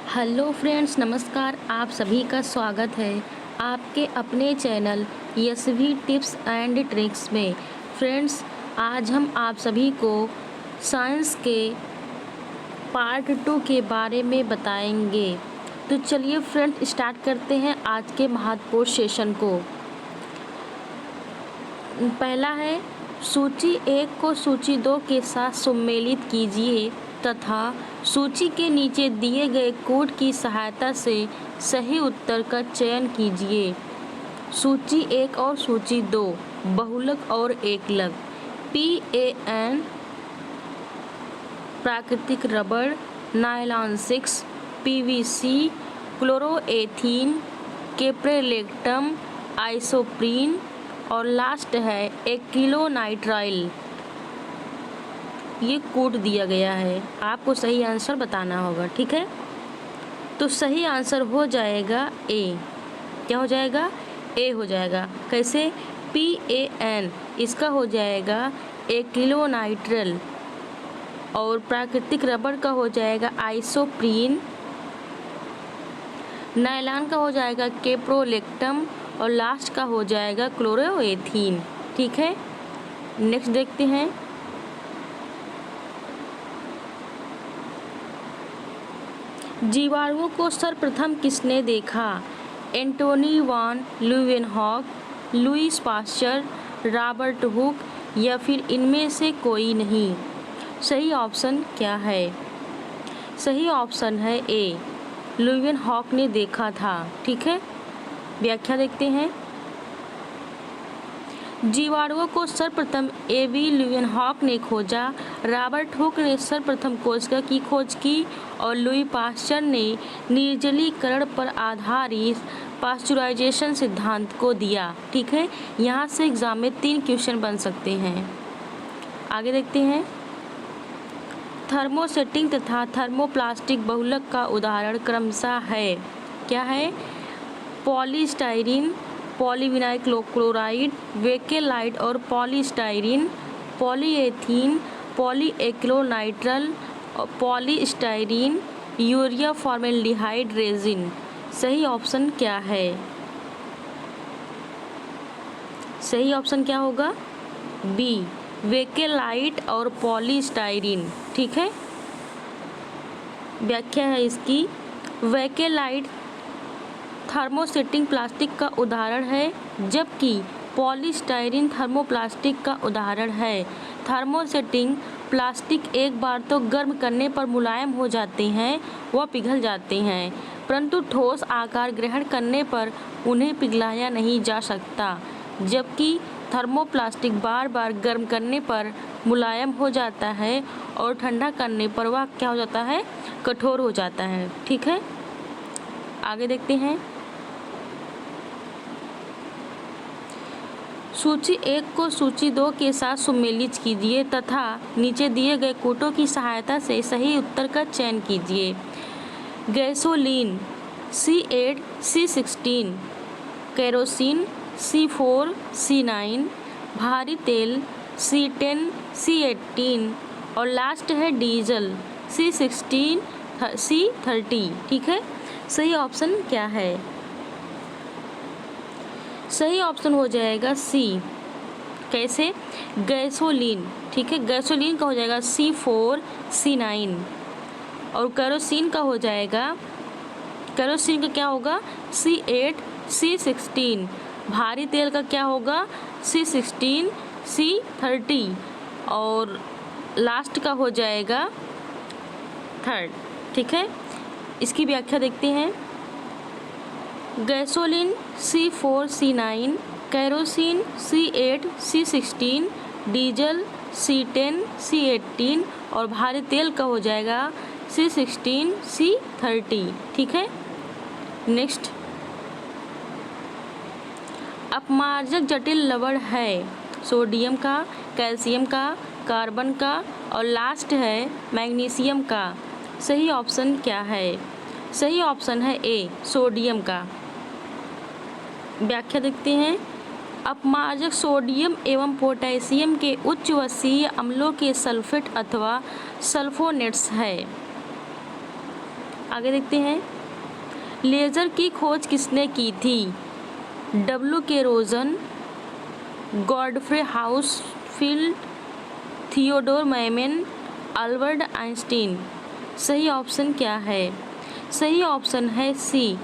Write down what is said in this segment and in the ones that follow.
Hello friends, नमस्कार। आप सभी का स्वागत है आपके अपने channel Yashvi tips and tricks में। फ्रेंड्स, आज हम आप सभी को साइंस के पार्ट 2 के बारे में बताएंगे। तो चलिए फ्रेंड्स, स्टार्ट करते हैं आज के महत्वपूर्ण सेशन को। पहला है, सूची 1 को सूची 2 के साथ सम्मिलित कीजिए तथा सूची के नीचे दिए गए कोड की सहायता से सही उत्तर का चयन कीजिए। सूची 1 और सूची 2, बहुलक और एकलक। PAN प्राकृतिक रबड़, नायलॉन 6, PVC, क्लोरोएथीन, कैप्रेलेक्टम, आइसोप्रीन और लास्ट है एक्रिलोनाइट्राइल। ये कोड दिया गया है, आपको सही आंसर बताना होगा। ठीक है, तो सही आंसर हो जाएगा ए। क्या हो जाएगा? ए हो जाएगा। कैसे? PAN इसका हो जाएगा एक्रिलोनाइट्राइल और प्राकृतिक रबड़ का हो जाएगा आइसोप्रीन, नायलॉन का हो जाएगा कैप्रोलेक्टम और लास्ट का हो जाएगा क्लोरोएथीन। ठीक है, नेक्स्ट देखते हैं। जीवाणुओं को सर्वप्रथम किसने देखा? Antonie van Leeuwenhoek, Louis Pasteur, Robert Hooke या फिर इनमें से कोई नहीं। सही ऑप्शन क्या है? सही ऑप्शन है ए, ल्यूवेनहॉक ने देखा था। ठीक है, व्याख्या देखते हैं। जीवाणुओं को सर्वप्रथम AB ल्यूवेनहॉक ने खोजा, रॉबर्ट हुक ने सर्वप्रथम कोशिका की खोज की और लुई पाश्चर ने निर्जलीकरण पर आधारित पाश्चराइजेशन सिद्धांत को दिया। ठीक है, यहाँ से एग्जाम में 3 क्वेश्चन बन सकते हैं। आगे देखते हैं। थर्मोसेटिंग तथा थर्मोप्लास्टिक बहुलक का उदाहरण क्रमशः है। क्या है? पॉलीस्टाइरीन, पॉलीविनाइल क्लोराइड, बेकेलाइट और polystyrene, polyethene, polyacrylonitrile, polystyrene, urea formaldehyde resin. सही ऑप्शन क्या है? सही ऑप्शन क्या होगा? बी, बेकेलाइट और पॉलीस्टाइरीन। ठीक है, व्याख्या है इसकी। बेकेलाइट थर्मोसेटिंग प्लास्टिक का उदाहरण है, जबकि पॉलीस्टाइरीन थर्मोप्लास्टिक का उदाहरण है। थर्मोसेटिंग प्लास्टिक एक बार तो गर्म करने पर मुलायम हो जाते हैं, वह पिघल जाते हैं, परंतु ठोस आकार ग्रहण करने पर उन्हें पिघलाया नहीं जा सकता, जबकि थर्मोप्लास्टिक बार बार गर्म करने पर मुलायम हो जाता है और ठंडा करने पर वह क्या हो जाता है? कठोर हो जाता है। ठीक है, आगे देखते हैं। सूची 1 को सूची 2 के साथ सम्मिलित कीजिए तथा नीचे दिए गए कोटों की सहायता से सही उत्तर का चयन कीजिए। Gasoline C8 C16, kerosene C4 C9, भारी तेल C10 C18 और लास्ट है डीजल C16 C30। ठीक है, सही ऑप्शन क्या है? सही ऑप्शन हो जाएगा सी। कैसे? गैसोलीन। ठीक है, गैसोलीन का हो जाएगा C4 C9 और केरोसिन का हो जाएगा, केरोसिन का क्या होगा? C8 C16, भारी तेल का क्या होगा? C16 C30 और लास्ट का हो जाएगा 3rd। ठीक है, इसकी व्याख्या देखते हैं। Gasoline C4 C9, kerosene C8 C16, diesel C10 C18 और भारी तेल का हो जाएगा C16 C30। ठीक है, नेक्स्ट। अपमार्जक जटिल लवण है सोडियम का, कैल्शियम का, कार्बन का और लास्ट है मैग्नीशियम का। सही ऑप्शन क्या है? सही ऑप्शन है ए, सोडियम का। व्याख्या देखते हैं। अपमार्जक सोडियम एवं पोटेशियम के उच्च वसीय अम्लों के सल्फेट अथवा सल्फोनेट्स है। आगे देखते हैं, लेज़र की खोज किसने की थी? W.K. Roentgen, Godfrey Hounsfield, Theodore Maiman, Albert Einstein. सही ऑप्शन क्या है? सही ऑप्शन है सी,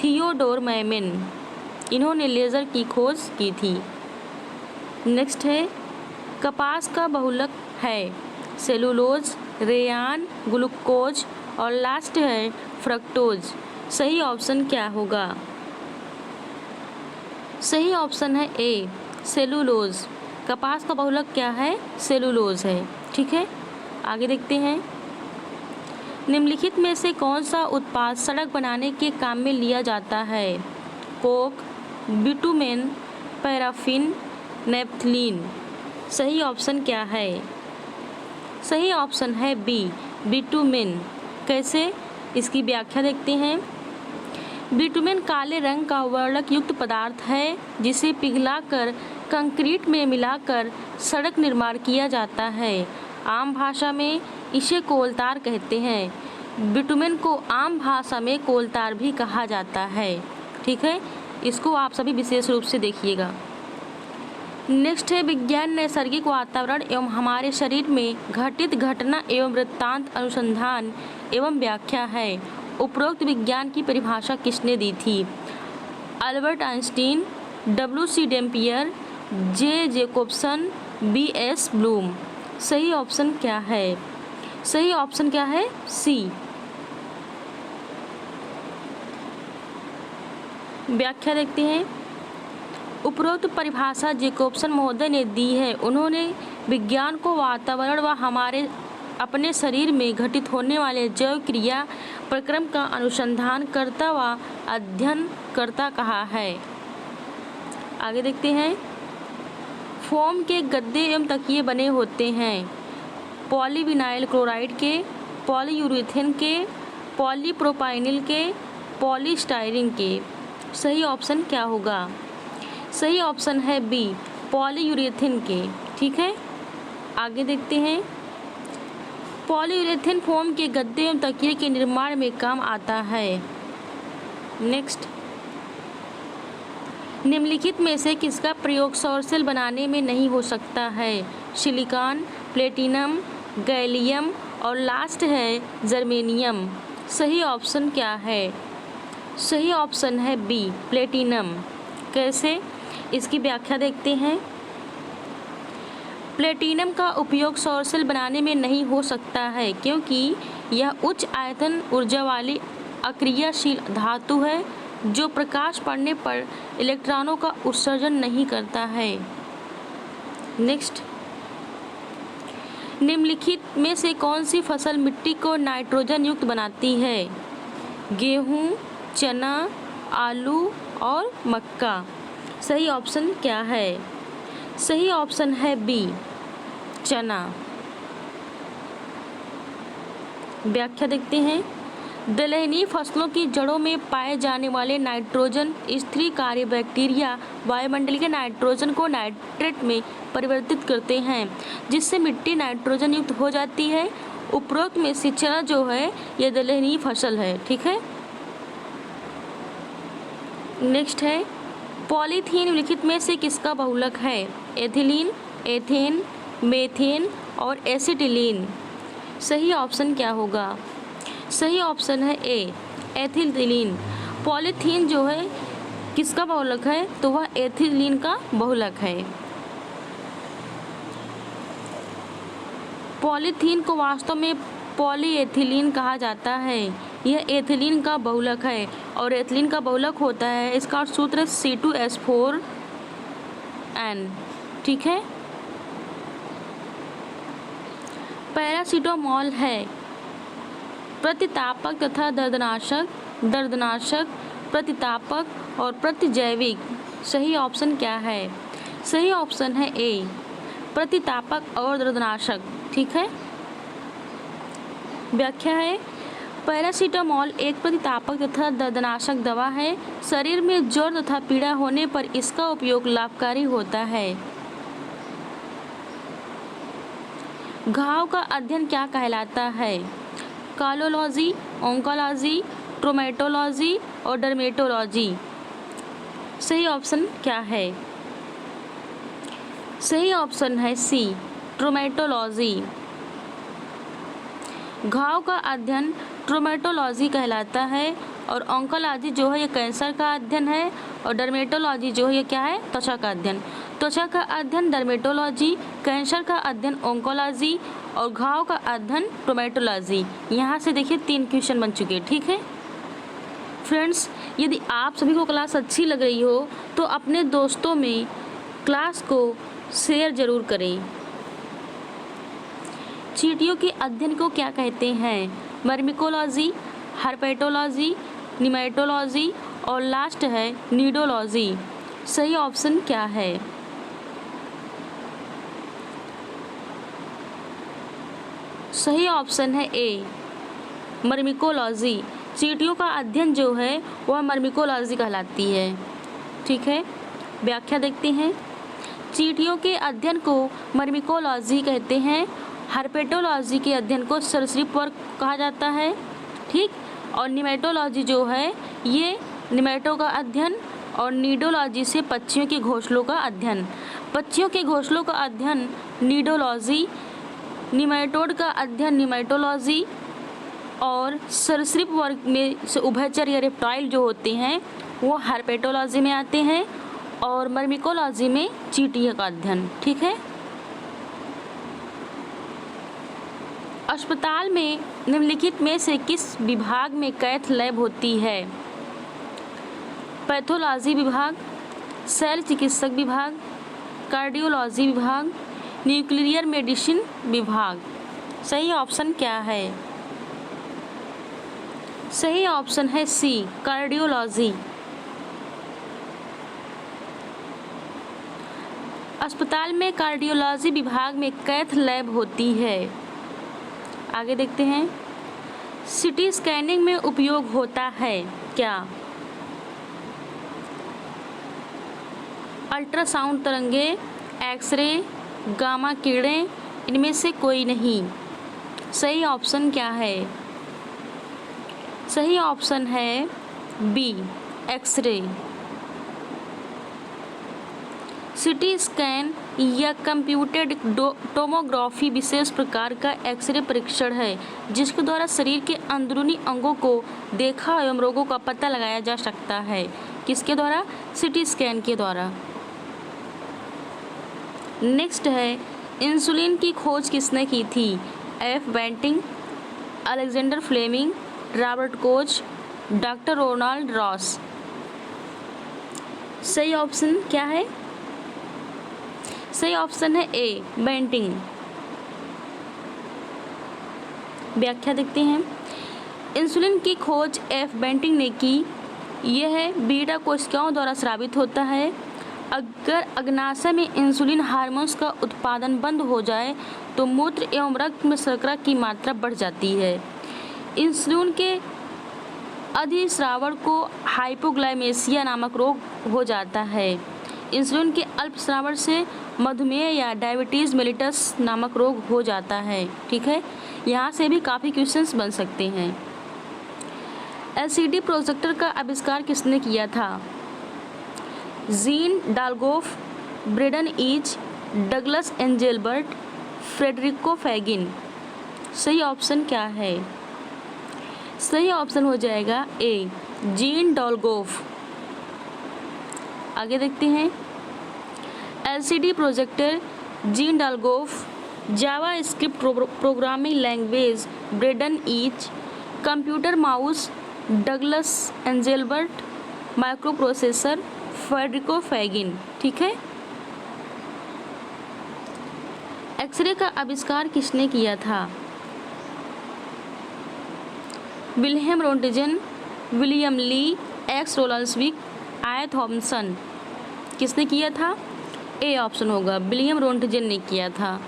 थियोडोर मैमन। इन्होंने लेज़र की खोज की थी। नेक्स्ट है, कपास का बहुलक है सेलुलोज, रेयान, ग्लूकोज और लास्ट है फ्रक्टोज। सही ऑप्शन क्या होगा? सही ऑप्शन है ए, सेलुलोज। कपास का बहुलक क्या है? सेलुलोज है। ठीक है, आगे देखते हैं, निम्नलिखित में से कौन सा उत्पाद सड़क बनाने के काम में लिया जाता है? Coke, bitumen, paraffin, naphthalene. सही ऑप्शन क्या है? सही ऑप्शन है बी, बिटुमेन। कैसे? इसकी व्याख्या देखते हैं। बिटुमेन काले रंग का वर्णक युक्त पदार्थ है जिसे पिघलाकर कंक्रीट में मिलाकर सड़क निर्माण किया जाता है। आम भाषा में इसे कोलतार कहते हैं। बिटुमेन को आम भाषा में कोलतार भी कहा जाता है। ठीक है, इसको आप सभी विशेष रूप से देखिएगा। नेक्स्ट है, विज्ञान नैसर्गिक वातावरण एवं हमारे शरीर में घटित घटना एवं वृत्तांत अनुसंधान एवं व्याख्या है। उपरोक्त विज्ञान की परिभाषा किसने दी थी? Albert Einstein, W.C. डेम्पियर, J. Jacobson, B.S. Bloom. सही ऑप्शन क्या है? सही ऑप्शन क्या है? सी। व्याख्या देखते हैं। उपरोक्त परिभाषा जैकोब्सन महोदय ने दी है। उन्होंने विज्ञान को वातावरण व हमारे अपने शरीर में घटित होने वाले जैव क्रिया प्रक्रम का अनुसंधान करता व अध्ययन करता कहा है। आगे देखते हैं, फोम के गद्दे एवं तकिए बने होते हैं पॉलीविनाइल क्लोराइड के, पॉलीयूरेथेन के, पॉलीप्रोपाइनिल के, पॉलीस्टाइरीन के। सही ऑप्शन क्या होगा? सही ऑप्शन है बी, पॉलीयूरेथेन के। ठीक है, आगे देखते हैं, पॉलीयूरेथेन फोम के गद्दे एवं तकिए के निर्माण में काम आता है। नेक्स्ट, निम्नलिखित में से किसका प्रयोग सौर सेल बनाने में नहीं हो सकता है? सिलिकॉन, प्लेटिनम, गैलियम और लास्ट है जर्मेनियम। सही ऑप्शन क्या है? सही ऑप्शन है बी, प्लेटिनम। कैसे? इसकी व्याख्या देखते हैं। प्लेटिनम का उपयोग सौर सेल बनाने में नहीं हो सकता है क्योंकि यह उच्च आयतन ऊर्जा वाली अक्रियाशील धातु है जो प्रकाश पड़ने पर इलेक्ट्रॉनों का उत्सर्जन नहीं करता है। नेक्स्ट, निम्नलिखित में से कौन सी फसल मिट्टी को नाइट्रोजन युक्त बनाती है? गेहूँ, चना, आलू और मक्का। सही ऑप्शन क्या है? सही ऑप्शन है बी, चना। व्याख्या देखते हैं। दलहनी फसलों की जड़ों में पाए जाने वाले नाइट्रोजन स्थिरीकारी बैक्टीरिया वायुमंडल के नाइट्रोजन को नाइट्रेट में परिवर्तित करते हैं जिससे मिट्टी नाइट्रोजन युक्त हो जाती है। उपरोक्त में से चना जो है यह दलहनी फसल है। ठीक है, नेक्स्ट है, पॉलीथीन निम्नलिखित में से किसका बहुलक है? एथिलीन, एथेन, मेथेन और एसिटिलीन। सही ऑप्शन क्या होगा? सही ऑप्शन है ए, एथिलीन। पॉलीथीन जो है किसका बहुलक है? तो वह एथिलीन का बहुलक है। पॉलीथीन को वास्तव में पॉलीएथिलीन कहा जाता है। यह एथिलीन का बहुलक है और एथिलीन का बहुलक होता है, इसका सूत्र C2H4N। ठीक है, पैरासीटामोल है प्रतितापक तथा दर्दनाशक, प्रतितापक और प्रतिजैविक। सही ऑप्शन क्या है? सही ऑप्शन है ए, प्रतितापक और दर्दनाशक। ठीक है, व्याख्या है, पैरासीटामोल एक प्रतितापक तथा दर्दनाशक दवा है। शरीर में ज्वर तथा पीड़ा होने पर इसका उपयोग लाभकारी होता है। घाव का अध्ययन क्या कहलाता है? कार्डियोलॉजी, ऑन्कोलॉजी, ट्रोमेटोलॉजी और डर्मेटोलॉजी। सही ऑप्शन क्या है? सही ऑप्शन है सी, ट्रोमेटोलॉजी। घाव का अध्ययन ट्रोमेटोलॉजी कहलाता है और ऑन्कोलॉजी जो है ये कैंसर का अध्ययन है और डर्मेटोलॉजी जो है ये क्या है? त्वचा का अध्ययन। त्वचा का अध्ययन डर्मेटोलॉजी, कैंसर का अध्ययन ऑन्कोलॉजी और घाव का अध्ययन ट्रोमेटोलॉजी। यहाँ से देखिए 3 क्वेश्चन बन चुके हैं। ठीक है फ्रेंड्स, यदि आप सभी को क्लास अच्छी लग रही हो तो अपने दोस्तों में क्लास को शेयर जरूर करें। चींटियों के अध्ययन को क्या कहते हैं? मर्मिकोलॉजी, हर्पेटोलॉजी, निमेटोलॉजी और लास्ट है नीडोलॉजी। सही ऑप्शन क्या है? सही ऑप्शन है ए, मर्मिकोलॉजी। चींटियों का अध्ययन जो है वह मर्मिकोलॉजी कहलाती है। ठीक है, व्याख्या देखते हैं। चींटियों के अध्ययन को मर्मिकोलॉजी कहते हैं। हर्पेटोलॉजी के अध्ययन को सरीसृप वर्ग कहा जाता है। ठीक, और निमेटोलॉजी जो है ये निमेटो का अध्ययन और नीडोलॉजी से पक्षियों के घोंसलों का अध्ययन। पक्षियों के घोंसलों का अध्ययन नीडोलॉजी, निमेटोड का अध्ययन निमेटोलॉजी और सरीसृप वर्ग में से उभयचर या रेप्टाइल जो होते हैं वो हर्पेटोलॉजी में आते हैं और मर्मिकोलॉजी में चींटियों का अध्ययन। ठीक है। अस्पताल में निम्नलिखित में से किस विभाग में कैथ लैब होती है? पैथोलॉजी विभाग, शल्य चिकित्सक विभाग, कार्डियोलॉजी विभाग, न्यूक्लियर मेडिसिन विभाग। सही ऑप्शन क्या है? सही ऑप्शन है सी, कार्डियोलॉजी। अस्पताल में कार्डियोलॉजी विभाग में कैथ लैब होती है। आगे देखते हैं। सीटी स्कैनिंग में उपयोग होता है क्या? अल्ट्रासाउंड तरंगे, एक्सरे, गामा किरणें, इनमें से कोई नहीं। सही ऑप्शन क्या है? सही ऑप्शन है बी, एक्सरे। सीटी स्कैन या कंप्यूटेड टोमोग्राफी विशेष प्रकार का एक्सरे परीक्षण है जिसके द्वारा शरीर के अंदरूनी अंगों को देखा एवं रोगों का पता लगाया जा सकता है। किसके द्वारा? सीटी स्कैन के द्वारा। नेक्स्ट है, इंसुलिन की खोज किसने की थी? F Banting, Alexander Fleming, Robert Koch, doctor Ronald Ross. सही ऑप्शन क्या है? सही ऑप्शन है ए, बेंटिंग। व्याख्या देखते हैं। इंसुलिन की खोज एफ बेंटिंग ने की। यह बीटा कोशिकाओं द्वारा स्रावित होता है। अगर अग्नाशय में इंसुलिन हार्मोन्स का उत्पादन बंद हो जाए तो मूत्र एवं रक्त में शर्करा की मात्रा बढ़ जाती है। इंसुलिन के अधिस्रावण को हाइपोग्लाइमेसिया नामक रोग हो जाता है। इंसुलिन के अल्प स्रावण से मधुमेह या डायबिटीज़ मेलिटस नामक रोग हो जाता है। ठीक है, यहाँ से भी काफ़ी क्वेश्चंस बन सकते हैं। एलसीडी प्रोजेक्टर का आविष्कार किसने किया था? Gene Dolgoff, Brendan Eich, Douglas Engelbart, Federico Faggin. सही ऑप्शन क्या है? सही ऑप्शन हो जाएगा ए, जीन डालगोफ। आगे देखते हैं। LCD projector, Gene Dolgoff, JavaScript programming language, Brendan Eich, computer mouse, Douglas Engelbart, microprocessor, Federico Faggin. ठीक है। एक्सरे का आविष्कार किसने किया था? विल्हेम रोंटगेन, विलियम ली, एक्स रोलंसविक, आई थॉमसन। किसने किया था? ए ऑप्शन होगा, विलियम रोंटगेन ने किया था।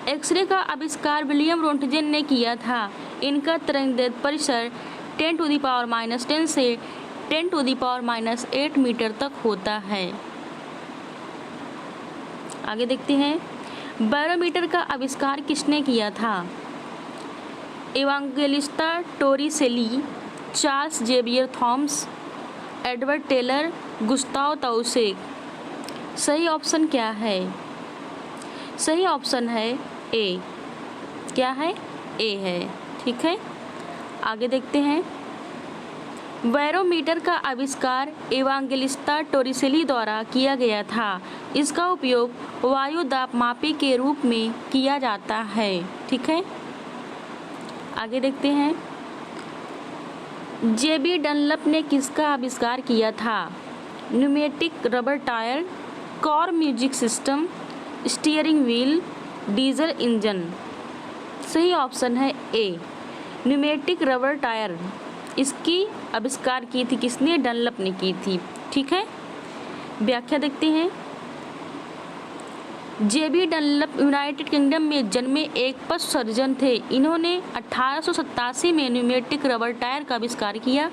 एक्सरे का आविष्कार विलियम रोंटगेन ने किया था। इनका तरंगदैर्ध्य परिसर 10⁻⁻10 से 10⁻⁻8 मीटर तक होता है। आगे देखते हैं। बैरोमीटर का आविष्कार किसने किया था? Evangelista Torricelli, Charles Xavier Thomas, Edward Teller, Gustav Tauschek. सही ऑप्शन क्या है? सही ऑप्शन है ए। क्या है? ए है। ठीक है, आगे देखते हैं। बैरोमीटर का आविष्कार इवांजेलिस्टा टोरिसेली द्वारा किया गया था। इसका उपयोग वायु दाब मापी के रूप में किया जाता है। ठीक है, आगे देखते हैं। जेबी डनलप ने किसका आविष्कार किया था? Pneumatic rubber tyre, car music system, steering wheel, diesel engine. सही ऑप्शन है ए, न्यूमेटिक रबर टायर। इसकी आविष्कार की थी किसने? डनलप ने की थी। ठीक है, व्याख्या देखते हैं। जेबी डनलप यूनाइटेड किंगडम में जन्मे एक पशु सर्जन थे। इन्होंने 1887 में न्यूमेटिक रबर टायर का आविष्कार किया।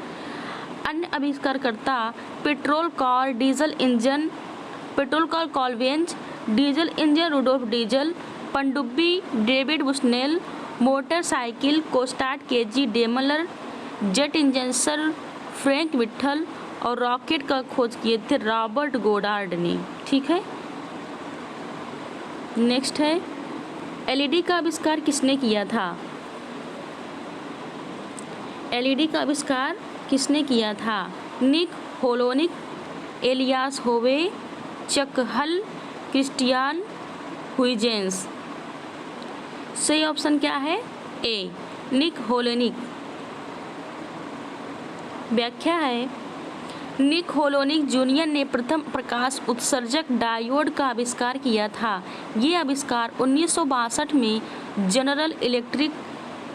अन्य आविष्कारकर्ता petrol car, diesel engine, petrol car Karl Benz, diesel engine Rudolf Diesel, पनडुब्बी डेविड बुशनेल, मोटरसाइकिल कोस्टार्ट केजी Daimler, jet engine sir Frank Whittle और रॉकेट का खोज किए थे रॉबर्ट गोडार्ड ने। ठीक है, नेक्स्ट है एलईडी का आविष्कार किसने किया था? एलईडी का आविष्कार किसने किया था? निक होलोनिक, एलियास होवे, चक हल, क्रिस्टियान हुइजेंस। सही ऑप्शन क्या है? ए, निक होलोनिक। व्याख्या है। निक होलोनिक जूनियर ने प्रथम प्रकाश उत्सर्जक डायोड का आविष्कार किया था। ये आविष्कार 1962 में जनरल इलेक्ट्रिक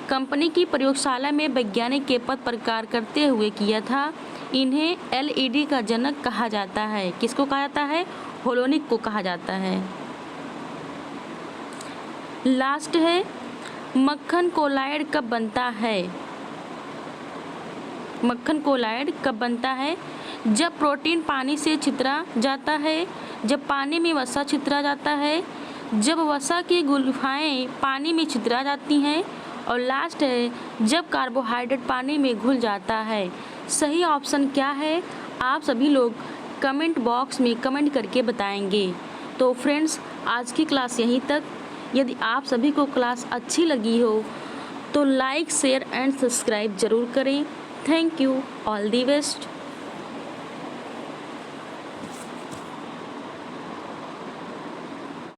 कंपनी की प्रयोगशाला में वैज्ञानिक के पद पर कार्य करते हुए किया था। इन्हें एलईडी का जनक कहा जाता है। किसको कहा जाता है? होलोनिक को कहा जाता है। लास्ट है, मक्खन कोलाइड कब बनता है? मक्खन कोलाइड कब बनता है? जब प्रोटीन पानी से छितरा जाता है, जब पानी में वसा छितरा जाता है, जब वसा की गुल्फाएं पानी में छितरा जाती हैं, और लास्ट है जब कार्बोहाइड्रेट पानी में घुल जाता है। सही ऑप्शन क्या है? आप सभी लोग कमेंट बॉक्स में कमेंट करके बताएंगे। तो फ्रेंड्स, आज की क्लास यहीं तक। यदि आप सभी को क्लास अच्छी लगी हो तो लाइक, शेयर एंड सब्सक्राइब जरूर करें। Thank you, all the best.